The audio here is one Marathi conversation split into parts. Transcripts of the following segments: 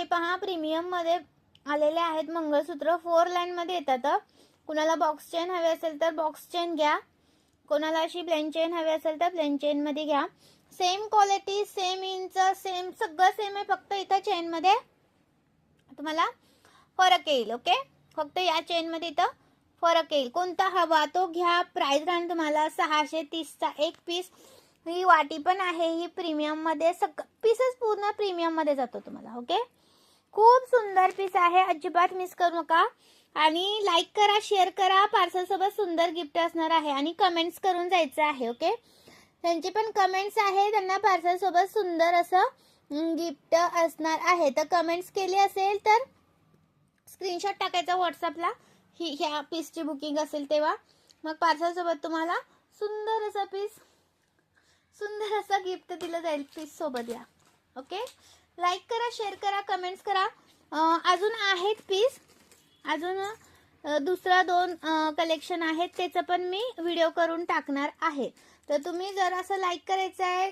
हे पहा प्रीमियम मध्ये आलेले आहेत मंगळसूत्र. 4 लाईन मध्ये येतात. कुणाला बॉक्स चेन हवे असेल तर बॉक्स चेन घ्या, कोणाला अशी प्लेन चेन हवी असेल तर प्लेन चेन मध्ये घ्या. Same quality, same inch, same सगळं सेम आहे, फक्त इथं चेन मध्ये तुम्हाला फरक येईल. ओके, फक्त या चेन मध्ये इथं फरक येईल. कोणता हवा तो घ्या. प्राइस राहणार तुम्हाला 630 चा एक पीस. ही वाटी पण आहे, ही प्रीमियम मध्ये, सगळं पीसेस पूर्ण प्रीमियम मध्ये जातो तुम्हाला. ओके, खूप सुंदर पीस आहे, अजिबात मिस करू नका. आणि लाईक करा, शेअर करा. पार्सल सोबत सुंदर गिफ्ट असणार आहे आणि कमेंट्स करून जायचं आहे. ओके, त्यांची पण कमेंट्स आहे, त्यांना पार्सल सोबत सुंदर असं गिफ्ट असणार आहे. तर कमेंट्स केली असेल तर स्क्रीनशॉट टाकायचा व्हॉट्सअपला, ह्या पीसची बुकिंग असेल तेव्हा. मग पार्सल सोबत तुम्हाला सुंदर असा पीस, सुंदर असं गिफ्ट दिलं जाईल पीस सोबत. या ओके, लाईक करा, शेअर करा, कमेंट्स करा. अजून आहेत पीस, अजून दुसरा 2 कलेक्शन आहेत, त्याचं पण मी व्हिडिओ करून टाकणार आहे. तर तुम्ही जर असं लाईक करायचं आहे,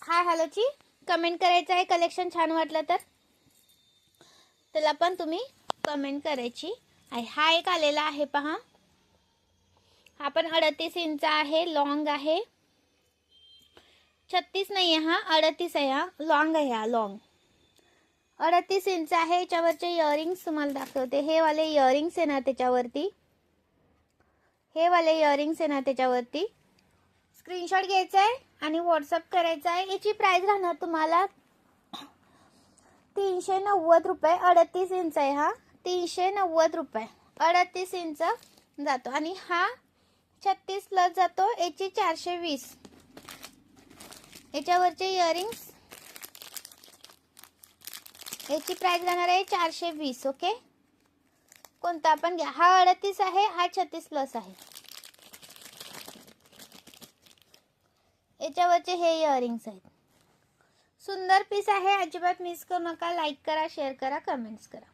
हाय हॅलोची कमेंट करायचं आहे, कलेक्शन छान वाटलं तर त्याला पण तुम्ही कमेंट करायची आहे. हा एक आलेला आहे पहा, हा पण 38 इंच आहे, लॉंग आहे. 36 नाही आहे हा, 38 आहे. हा लॉंग आहे, हा लॉंग 38 इंच आहे. याच्यावरचे इयरिंग्स तुम्हाला दाखवते. हे वाले इयरिंग्स आहे ना त्याच्यावरती, हे वाले इयरिंग्स आहे ना त्याच्यावरती. स्क्रीनशॉट घ्यायचा आहे आणि व्हॉट्सअप करायचा आहे. याची प्राइस राहणार तुम्हाला 390 रुपये. 38 इंच आहे हा, 390 रुपये. 38 इंच जातो आणि हा 36 प्लस जातो. याची 420. याच्यावरचे इयरिंग्स, याची प्राइस राहणार आहे 420. ओके, कोणता पण घ्या. हा 38 आहे, हा 36 प्लस आहे. याच्यावरचे हे इयरिंग्स आहेत. सुंदर पीस आहे, अजिबात मिस करू नका. लाईक करा, शेअर करा, कमेंट्स करा.